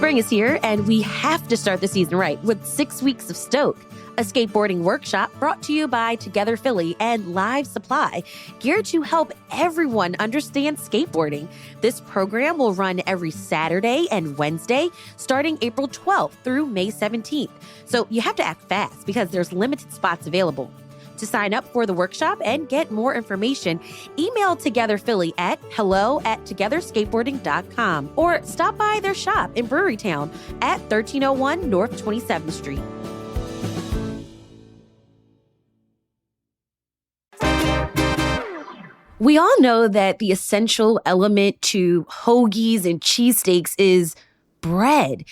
Spring is here, and we have to start the season right with 6 weeks of Stoke, a skateboarding workshop brought to you by Together Philly and Live Supply, geared to help everyone understand skateboarding. This program will run every Saturday and Wednesday, starting April 12th through May 17th. So you have to act fast because there's limited spots available. To sign up for the workshop and get more information, email Together Philly at hello@togetherskateboarding.com or stop by their shop in Brewerytown at 1301 North 27th Street. We all know that the essential element to hoagies and cheesesteaks is bread.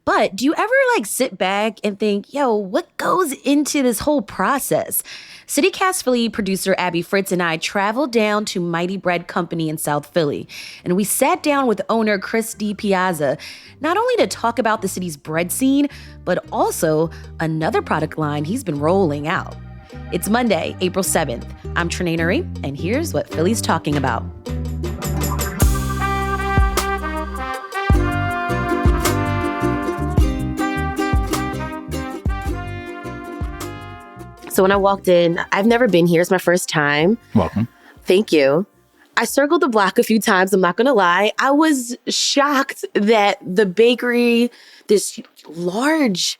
But do you ever sit back and think, what goes into this whole process? CityCast Philly producer Abby Fritz and I traveled down to Mighty Bread Company in South Philly, and we sat down with owner Chris DiPiazza, not only to talk about the city's bread scene, but also another product line he's been rolling out. It's Monday, April 7th. I'm Trenae Nuri, and here's what Philly's talking about. So when I walked in, I've never been here. It's my first time. Welcome. Thank you. I circled the block a few times. I'm not going to lie. I was shocked that the bakery, this large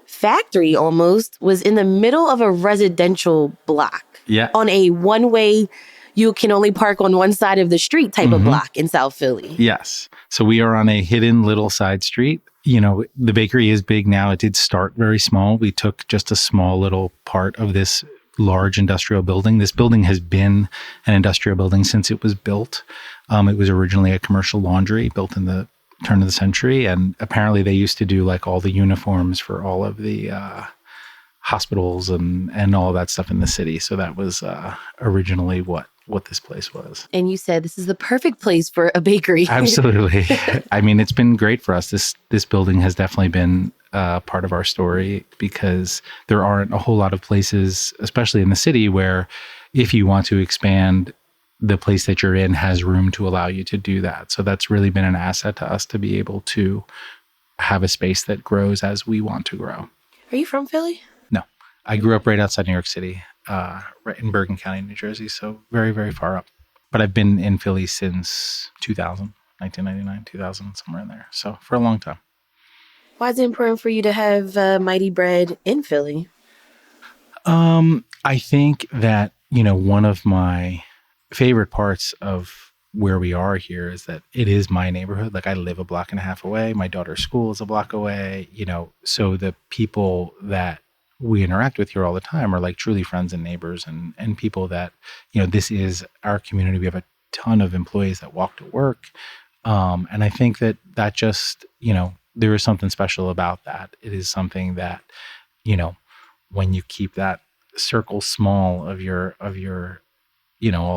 factory almost, was in the middle of a residential block. Yeah. On a one-way, you can only park on one side of the street type of block in South Philly. Yes. So we are on a hidden little side street. The bakery is big now. It did start very small. We took just a small little part of this large industrial building. This building has been an industrial building since it was built. It was originally a commercial laundry built in the turn of the century. And apparently they used to do all the uniforms for all of the hospitals and all that stuff in the city. So that was originally what this place was. And you said this is the perfect place for a bakery. Absolutely. I mean, it's been great for us. This building has definitely been part of our story because there aren't a whole lot of places, especially in the city, where if you want to expand, the place that you're in has room to allow you to do that. So that's really been an asset to us to be able to have a space that grows as we want to grow. Are you from Philly? No. I grew up right outside New York City. Right in Bergen County, New Jersey, so very, very far up. But I've been in Philly since 1999, 2000, somewhere in there. So for a long time. Why is it important for you to have Mighty Bread in Philly? I think that, one of my favorite parts of where we are here is that it is my neighborhood. I live a block and a half away. My daughter's school is a block away, so the people that we interact with here all the time are truly friends and neighbors and people that, this is our community. We have a ton of employees that walk to work. And I think that just, there is something special about that. It is something that, when you keep that circle small of your, all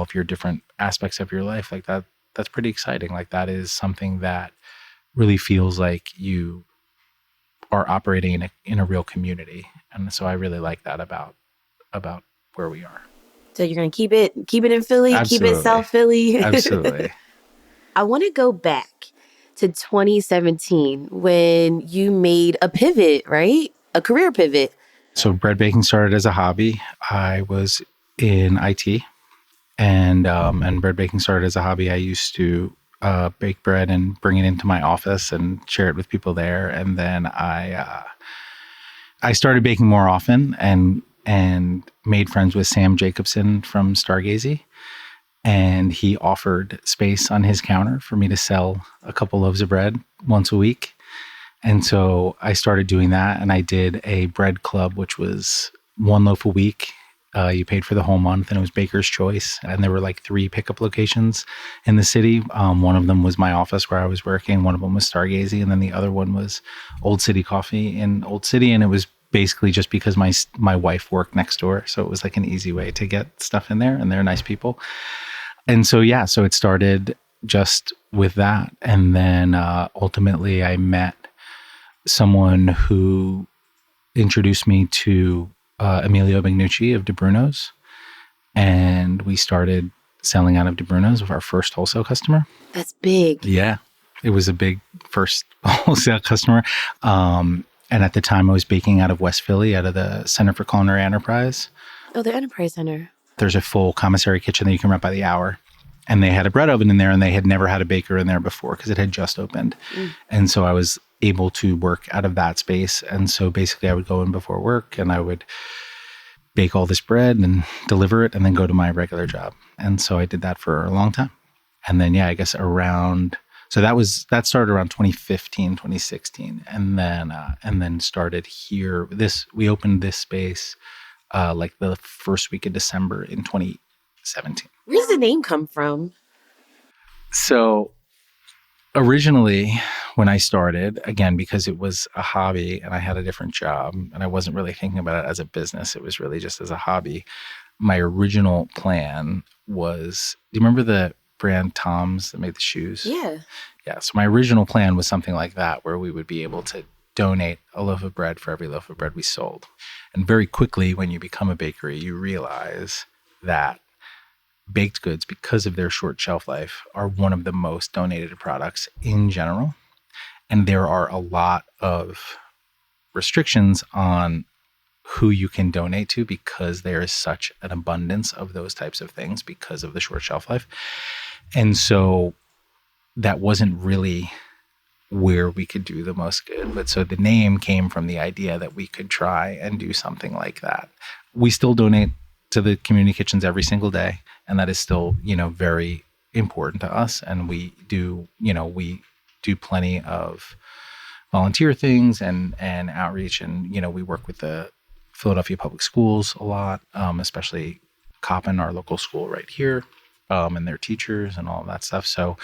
of your different aspects of your life, that's pretty exciting. That is something that really feels like you are operating in a real community. And so I really like that about where we are. So you're going to keep it in Philly, Absolutely. Keep it South Philly. Absolutely. I want to go back to 2017 when you made a pivot, right? A career pivot. So bread baking started as a hobby. I was in IT and bread baking started as a hobby. I used to bake bread and bring it into my office and share it with people there. And then I started baking more often and made friends with Sam Jacobson from Stargazy. And he offered space on his counter for me to sell a couple loaves of bread once a week. And so I started doing that. And I did a bread club, which was one loaf a week. You paid for the whole month, and it was Baker's Choice. And there were 3 pickup locations in the city. One of them was my office where I was working. One of them was Stargazy. And then the other one was Old City Coffee in Old City. And it was basically just because my wife worked next door. So it was an easy way to get stuff in there. And they're nice people. And so, so it started just with that. And then ultimately I met someone who introduced me to Emilio Bagnucci of DeBruno's. And we started selling out of DeBruno's with our first wholesale customer. That's big. Yeah. It was a big first wholesale customer. And at the time, I was baking out of West Philly, out of the Center for Culinary Enterprise. Oh, the Enterprise Center. There's a full commissary kitchen that you can rent by the hour. And they had a bread oven in there, and they had never had a baker in there before because it had just opened. And so I was able to work out of that space. And so basically I would go in before work and I would bake all this bread and deliver it and then go to my regular job. And so I did that for a long time. And then, I guess that started around 2015, 2016. And then started here. We opened this space like the first week of December in 2017. Where does the name come from? So originally, when I started, again, because it was a hobby and I had a different job and I wasn't really thinking about it as a business, it was really just as a hobby. My original plan was, do you remember the brand Tom's that made the shoes? Yeah. Yeah. So my original plan was something like that, where we would be able to donate a loaf of bread for every loaf of bread we sold. And very quickly, when you become a bakery, you realize that baked goods, because of their short shelf life, are one of the most donated products in general. And there are a lot of restrictions on who you can donate to because there is such an abundance of those types of things because of the short shelf life. And so that wasn't really where we could do the most good. But so the name came from the idea that we could try and do something like that. We still donate to the community kitchens every single day. And that is still, very important to us. And we do plenty of volunteer things and outreach. And, we work with the Philadelphia Public Schools a lot, especially Coppin, our local school right here, and their teachers and all of that stuff. So,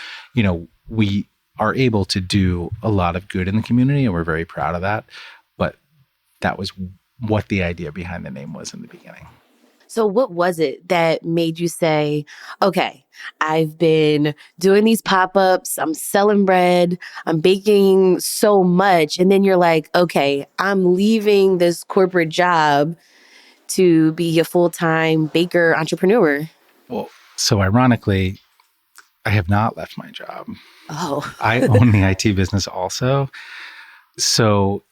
we are able to do a lot of good in the community, and we're very proud of that. But that was what the idea behind the name was in the beginning. So what was it that made you say, okay, I've been doing these pop-ups, I'm selling bread, I'm baking so much, and then you're like, okay, I'm leaving this corporate job to be a full-time baker entrepreneur? Well, so ironically, I have not left my job. Oh. I own the IT business also. So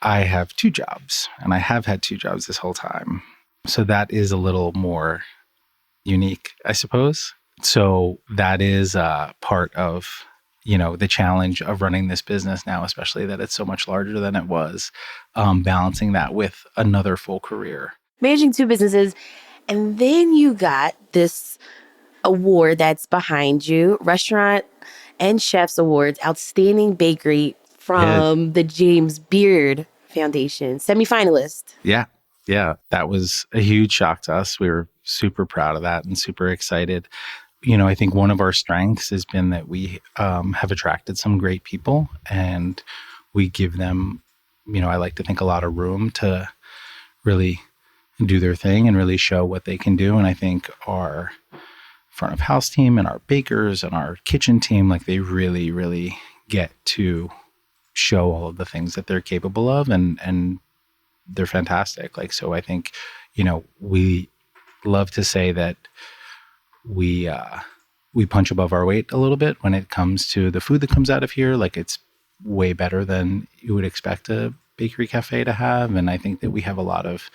I have 2 jobs, and I have had 2 jobs this whole time. So that is a little more unique, I suppose. So that is part of, the challenge of running this business now, especially that it's so much larger than it was, balancing that with another full career. Managing 2 businesses. And then you got this award that's behind you, Restaurant and Chefs Awards, Outstanding Bakery from the James Beard Foundation, semifinalist. Yeah, that was a huge shock to us. We were super proud of that and super excited. I think one of our strengths has been that we have attracted some great people, and we give them, I like to think, a lot of room to really do their thing and really show what they can do. And I think our front of house team and our bakers and our kitchen team, like, they really, really get to show all of the things that they're capable of, and they're fantastic. Like, so I think, we love to say that we punch above our weight a little bit when it comes to the food that comes out of here. Like, it's way better than you would expect a bakery cafe to have. And I think that we have a lot of,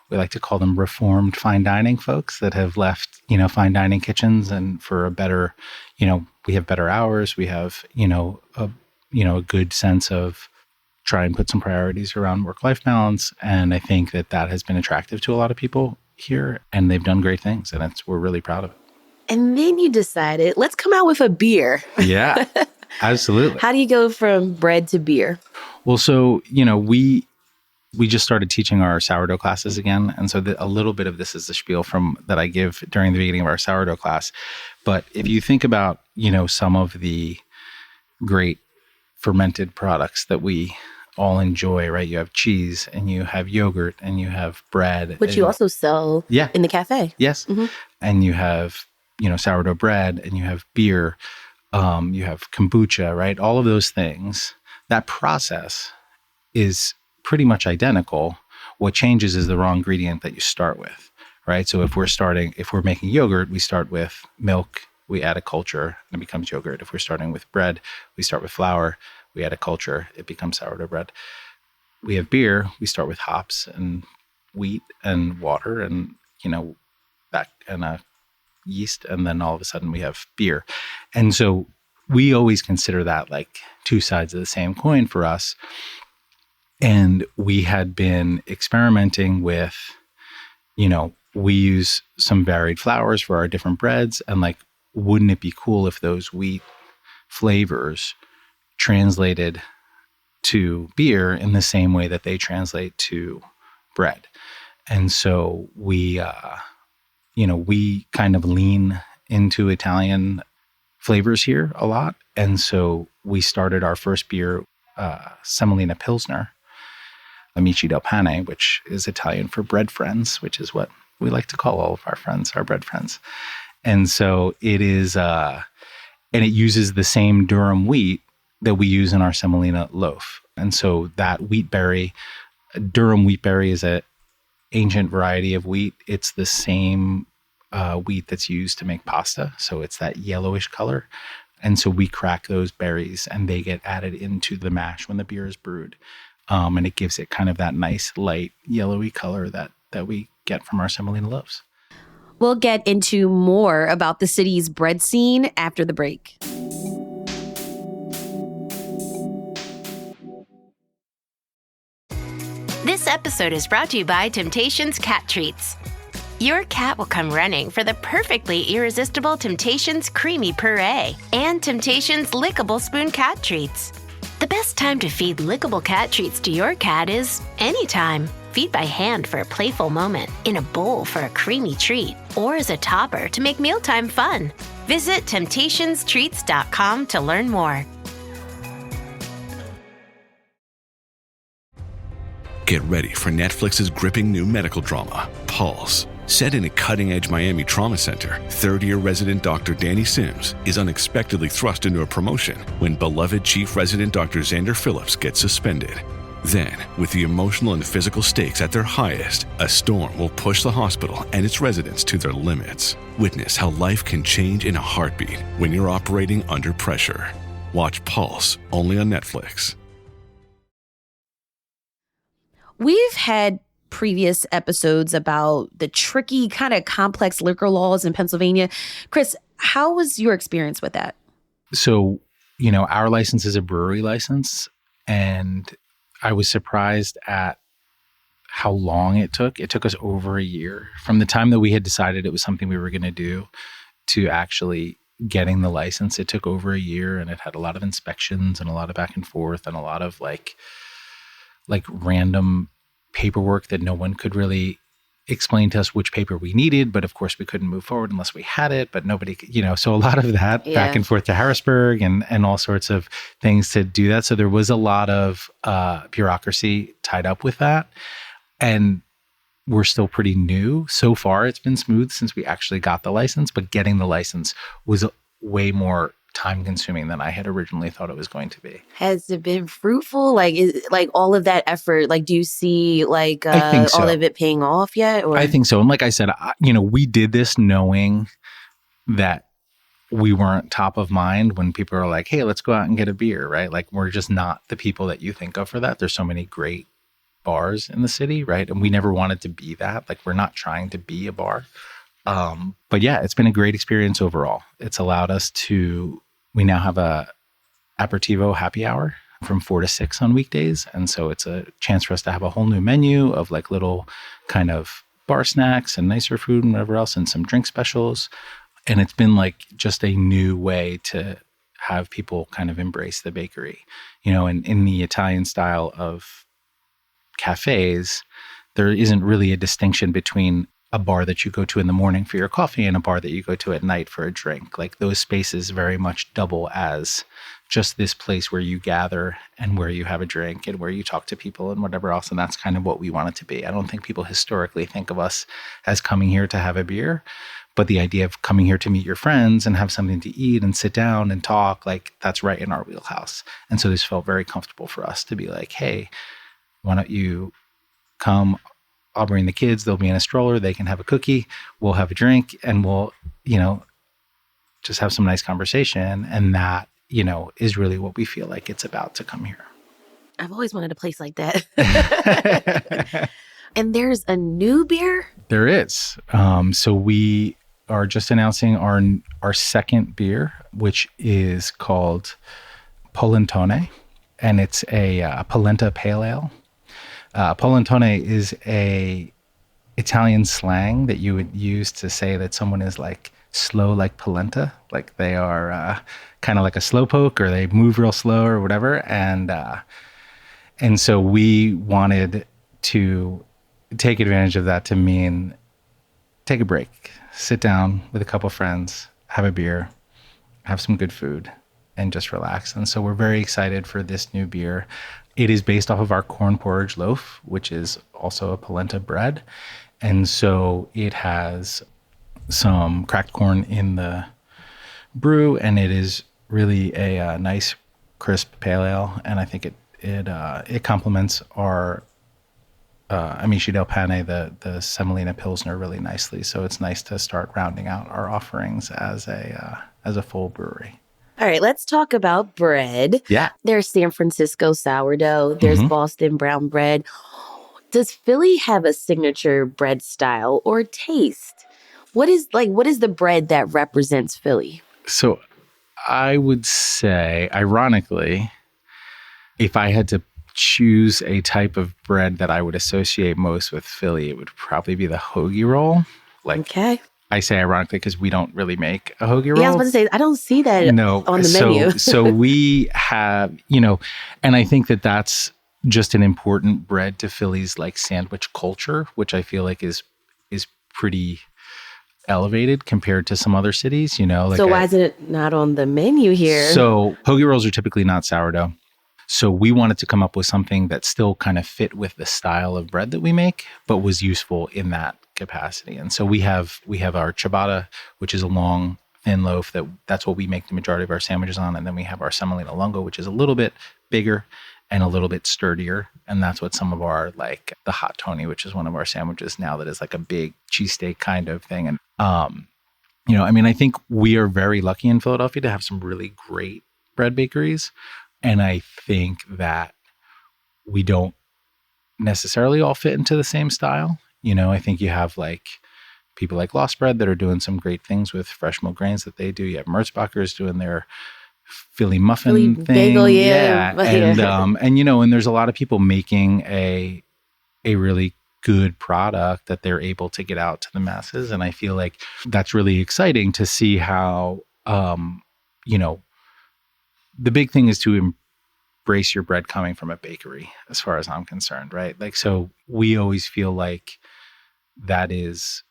we like to call them reformed fine dining folks that have left, fine dining kitchens, and for a better, we have better hours. We have, a good sense of try and put some priorities around work-life balance. And I think that has been attractive to a lot of people here, and they've done great things, and we're really proud of it. And then you decided, let's come out with a beer. Yeah, absolutely. How do you go from bread to beer? Well, so, we just started teaching our sourdough classes again. And so a little bit of this is the spiel that I give during the beginning of our sourdough class. But if you think about, some of the great fermented products that we all enjoy, right? You have cheese, and you have yogurt, and you have bread. Which you also sell in the cafe. Yes. Mm-hmm. And you have, sourdough bread, and you have beer, you have kombucha, right? All of those things, that process is pretty much identical. What changes is the raw ingredient that you start with, right? So if we're making yogurt, we start with milk we add a culture and it becomes yogurt. If we're starting with bread, we start with flour, we add a culture, it becomes sourdough bread. We have beer, we start with hops and wheat and water and, that and a yeast. And then all of a sudden we have beer. And so we always consider that like two sides of the same coin for us. And we had been experimenting with, we use some varied flours for our different breads. And like, wouldn't it be cool if those wheat flavors translated to beer in the same way that they translate to bread? And so we kind of lean into Italian flavors here a lot. And so we started our first beer, Semolina Pilsner, Amici del Pane, which is Italian for bread friends, which is what we like to call all of our friends, our bread friends. And so it is, and it uses the same durum wheat that we use in our semolina loaf. And so that wheat berry, durum wheat berry, is an ancient variety of wheat. It's the same wheat that's used to make pasta. So it's that yellowish color. And so we crack those berries and they get added into the mash when the beer is brewed. And it gives it kind of that nice light yellowy color that we get from our semolina loaves. We'll get into more about the city's bread scene after the break. This episode is brought to you by Temptations Cat Treats. Your cat will come running for the perfectly irresistible Temptations Creamy Puree and Temptations Lickable Spoon Cat Treats. The best time to feed lickable cat treats to your cat is anytime. Feed by hand for a playful moment, in a bowl for a creamy treat, or as a topper to make mealtime fun. Visit temptationstreats.com to learn more. Get ready for Netflix's gripping new medical drama, Pulse. Set in a cutting-edge Miami trauma center, third-year resident Dr. Danny Sims is unexpectedly thrust into a promotion when beloved chief resident Dr. Xander Phillips gets suspended. Then, with the emotional and physical stakes at their highest, a storm will push the hospital and its residents to their limits. Witness how life can change in a heartbeat when you're operating under pressure. Watch Pulse, only on Netflix. We've had previous episodes about the tricky, kind of complex liquor laws in Pennsylvania. Chris, how was your experience with that? So, our license is a brewery license, and I was surprised at how long it took. It took us over a year from the time that we had decided it was something we were going to do to actually getting the license. It took over a year, and it had a lot of inspections and a lot of back and forth and a lot of like random paperwork that no one could really explain to us which paper we needed. But of course we couldn't move forward unless we had it, but nobody, so a lot of that back and forth to Harrisburg and all sorts of things to do that. So there was a lot of bureaucracy tied up with that. And we're still pretty new. So far, it's been smooth since we actually got the license, but getting the license was way more time consuming than I had originally thought it was going to be. Has it been fruitful? Like all of that effort, like do you see I think so. All of it paying off yet? Or? I think so. And like I said, we did this knowing that we weren't top of mind when people are like, hey, let's go out and get a beer, right? Like we're just not the people that you think of for that. There's so many great bars in the city, right? And we never wanted to be that. Like we're not trying to be a bar. But yeah, it's been a great experience overall. It's allowed us we now have a aperitivo happy hour from 4 to 6 on weekdays. And so it's a chance for us to have a whole new menu of like little kind of bar snacks and nicer food and whatever else and some drink specials. And it's been like just a new way to have people kind of embrace the bakery, and in the Italian style of cafes, there isn't really a distinction between a bar that you go to in the morning for your coffee and a bar that you go to at night for a drink. Like those spaces very much double as just this place where you gather and where you have a drink and where you talk to people and whatever else. And that's kind of what we want it to be. I don't think people historically think of us as coming here to have a beer, but the idea of coming here to meet your friends and have something to eat and sit down and talk, like that's right in our wheelhouse. And so this felt very comfortable for us to be like, hey, why don't you come? I'll bring the kids. They'll be in a stroller. They can have a cookie. We'll have a drink and we'll, just have some nice conversation. And that, is really what we feel like it's about to come here. I've always wanted a place like that. And there's a new beer? There is. So we are just announcing our second beer, which is called Polentone, and it's a polenta pale ale. Polentone is a Italian slang that you would use to say that someone is like slow like polenta, like they are kind of like a slowpoke, or they move real slow or whatever. And so we wanted to take advantage of that to mean take a break, sit down with a couple friends, have a beer, have some good food, and just relax. And so we're very excited for this new beer. It is based off of our corn porridge loaf, which is also a polenta bread. And so it has some cracked corn in the brew, and it is really a nice, crisp pale ale. And I think it complements our Amici del Pane, the Semolina Pilsner, really nicely. So it's nice to start rounding out our offerings as a full brewery. All right, let's talk about bread. Yeah. There's San Francisco sourdough. There's Boston brown bread. Does Philly have a signature bread style or taste? What is the bread that represents Philly? So I would say, ironically, if I had to choose a type of bread that I would associate most with Philly, it would probably be the hoagie roll. Okay. I say ironically because we don't really make a hoagie roll. Yeah, I was about to say, I don't see that on the menu. So we have, and I think that that's just an important bread to Philly's like sandwich culture, which I feel like is pretty elevated compared to some other cities, So why is it not on the menu here? So hoagie rolls are typically not sourdough. So we wanted to come up with something that still kind of fit with the style of bread that we make, but was useful in that capacity. And so we have our ciabatta, which is a long, thin loaf that's what we make the majority of our sandwiches on. And then we have our semolina lungo, which is a little bit bigger and a little bit sturdier. And that's what some of our, like the hot Tony, which is one of our sandwiches now that is like a big cheesesteak kind of thing. And, I think we are very lucky in Philadelphia to have some really great bread bakeries. And I think that we don't necessarily all fit into the same style. I think you have like people like Lost Bread that are doing some great things with fresh mill grains that they do. You have Merzbacher's doing their Philly muffin thing. Bagel, yeah. And there's a lot of people making a really good product that they're able to get out to the masses. And I feel like that's really exciting to see how, the big thing is to embrace your bread coming from a bakery, as far as I'm concerned, right? Like, so we always feel like that is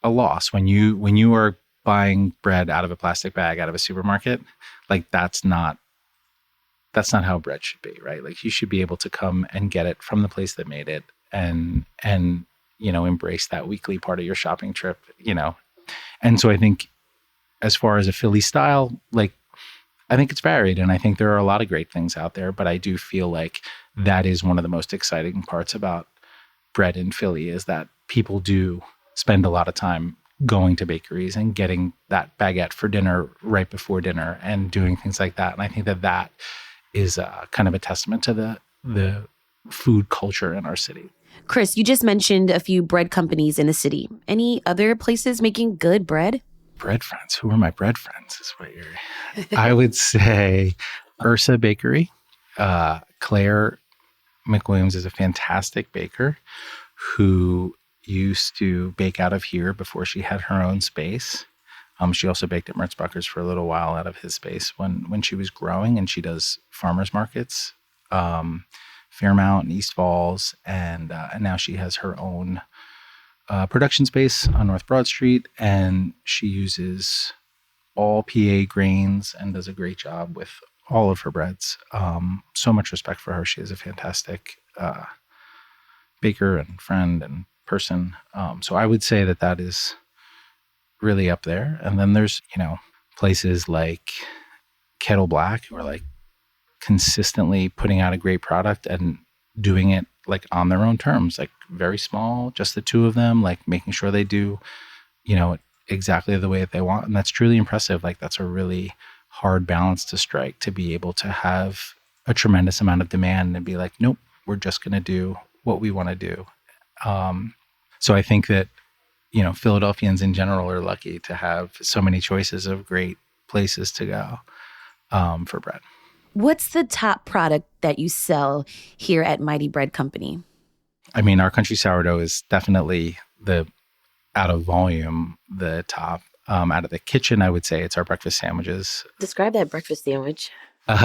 a loss when you are buying bread out of a plastic bag out of a supermarket. Like, that's not how bread should be, right? Like, you should be able to come and get it from the place that made it and embrace that weekly part of your shopping trip, And so I think as far as a Philly style, like, I think it's varied, and I think there are a lot of great things out there, but I do feel like that is one of the most exciting parts about bread in Philly, is that people do spend a lot of time going to bakeries and getting that baguette for dinner right before dinner and doing things like that. And I think that is kind of a testament to the food culture in our city. Chris, you just mentioned a few bread companies in the city. Any other places making good bread? Bread friends. Who are my bread friends? Is what you're. I would say Ursa Bakery. Claire McWilliams is a fantastic baker who used to bake out of here before she had her own space. She also baked at Merzbacher's for a little while out of his space when she was growing, and she does farmers markets, Fairmount and East Falls, and now she has her own production space on North Broad Street, and she uses all PA grains and does a great job with all of her breads. So much respect for her. She is a fantastic baker and friend and person. So I would say that is really up there. And then there's, places like Kettle Black who are like consistently putting out a great product and doing it like on their own terms, like very small, just the two of them, like making sure they do, exactly the way that they want. And that's truly impressive. Like, that's a really hard balance to strike, to be able to have a tremendous amount of demand and be like, nope, we're just going to do what we want to do. So I think that, Philadelphians in general are lucky to have so many choices of great places to go for bread. What's the top product that you sell here at Mighty Bread Company? I mean, our country sourdough is definitely out of volume, the top. Out of the kitchen, I would say it's our breakfast sandwiches. Describe that breakfast sandwich.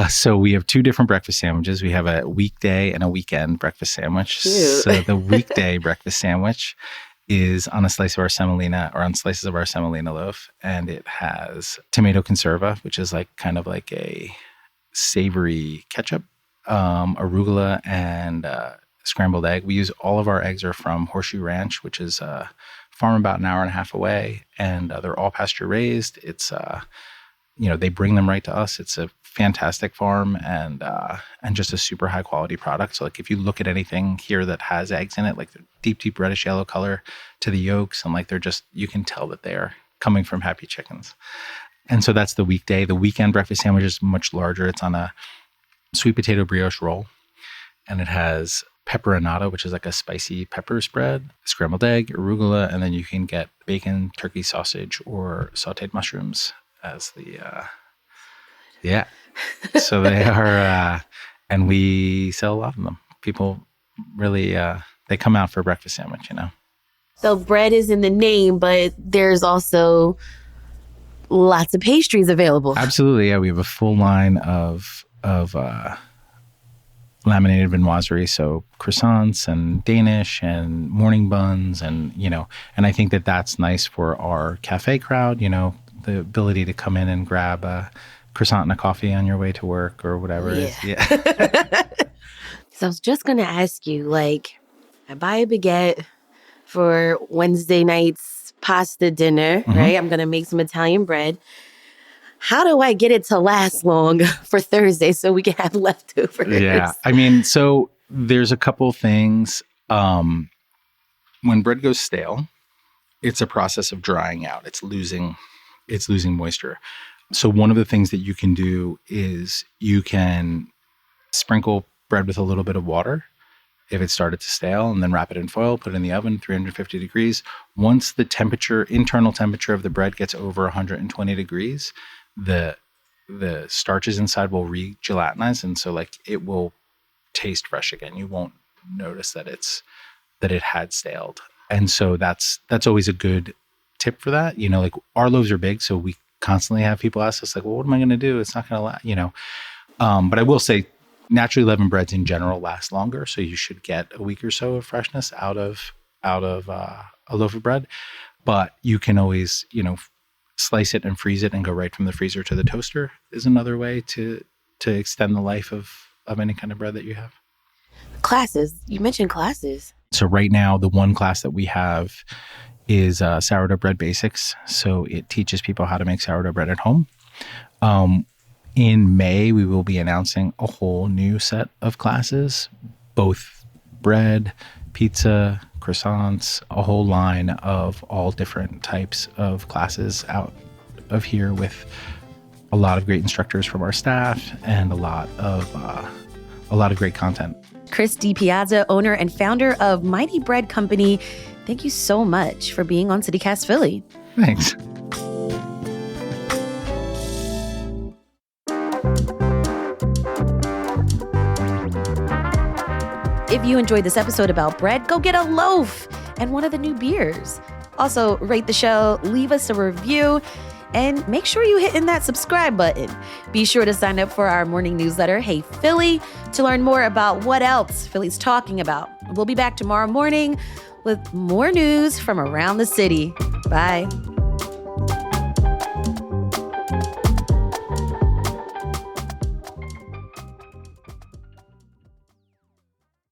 So we have two different breakfast sandwiches. We have a weekday and a weekend breakfast sandwich. Cute. So the weekday breakfast sandwich is on a slice of our semolina, or on slices of our semolina loaf. And it has tomato conserva, which is kind of like a savory ketchup, arugula, and scrambled egg. We use all of our eggs are from Horseshoe Ranch, which is a farm about an hour and a half away. And they're all pasture raised. It's, they bring them right to us. It's a fantastic farm and just a super high quality product. So if you look at anything here that has eggs in it, they're deep reddish yellow color to the yolks, and they're just, you can tell that they're coming from happy chickens. And so that's the weekday. The weekend breakfast sandwich is much larger. It's on a sweet potato brioche roll, and it has pepperonata, which is like a spicy pepper spread, scrambled egg, arugula, and then you can get bacon, turkey sausage, or sauteed mushrooms as the yeah. So they are, and we sell a lot of them. People really they come out for a breakfast sandwich, So bread is in the name, but there's also lots of pastries available. Absolutely, yeah. We have a full line of laminated viennoiserie, so croissants and Danish and morning buns, and and I think that that's nice for our cafe crowd. The ability to come in and grab a croissant and a coffee on your way to work or whatever it is. Yeah. So I was just gonna ask you, I buy a baguette for Wednesday night's pasta dinner, right? I'm gonna make some Italian bread. How do I get it to last long for Thursday so we can have leftovers? Yeah. I mean, so there's a couple things. When bread goes stale, it's a process of drying out. It's losing moisture. So one of the things that you can do is you can sprinkle bread with a little bit of water if it started to stale, and then wrap it in foil, put it in the oven, 350 degrees. Once the internal temperature of the bread gets over 120 degrees, the starches inside will re-gelatinize, and so it will taste fresh again. You won't notice that it had staled. And so that's always a good tip for that. Our loaves are big, so we constantly have people ask us well, what am I going to do? It's not going to last, but I will say naturally leavened breads in general last longer. So you should get a week or so of freshness out of a loaf of bread, but you can always, slice it and freeze it and go right from the freezer to the toaster is another way to extend the life of any kind of bread that you have. Classes. You mentioned classes. So right now, the one class that we have is sourdough bread basics. So it teaches people how to make sourdough bread at home. In May, we will be announcing a whole new set of classes, both bread, pizza, croissants, a whole line of all different types of classes out of here with a lot of great instructors from our staff and a lot of great content. Chris DiPiazza, owner and founder of Mighty Bread Company, thank you so much for being on CityCast Philly. Thanks. If you enjoyed this episode about bread, go get a loaf and one of the new beers. Also, rate the show, leave us a review, and make sure you hit that subscribe button. Be sure to sign up for our morning newsletter, Hey Philly, to learn more about what else Philly's talking about. We'll be back tomorrow morning with more news from around the city. Bye.